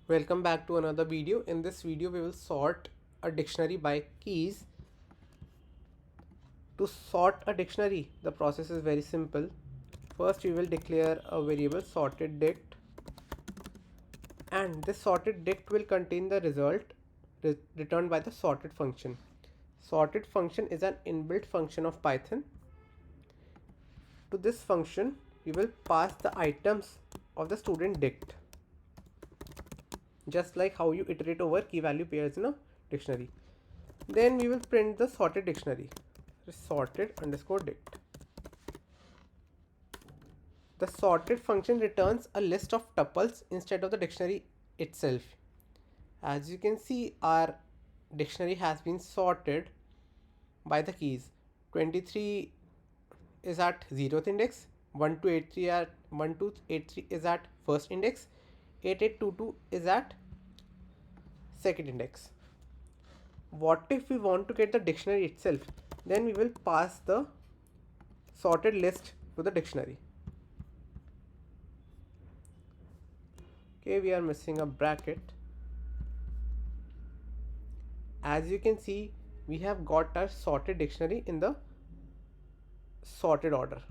Welcome back to another video. In this video we will sort a dictionary by keys. To sort a dictionary, the process is very simple. First we will declare a variable sorted dict, and this sorted dict will contain the result returned by the sorted function. Sorted function is an inbuilt function of Python. To this function we will pass the items of the student dict, just like how you iterate over key value pairs in a dictionary. Then we will print the sorted dictionary, sorted underscore dict. The sorted function returns a list of tuples instead of the dictionary itself. As you can see, our dictionary has been sorted by the keys. 23 is at 0th index, 1283 is at first index, 8822 is at second index. What if we want to get the dictionary itself? Then we will pass the sorted list to the dictionary. Okay, we are missing a bracket. As you can see, we have got our sorted dictionary in the sorted order.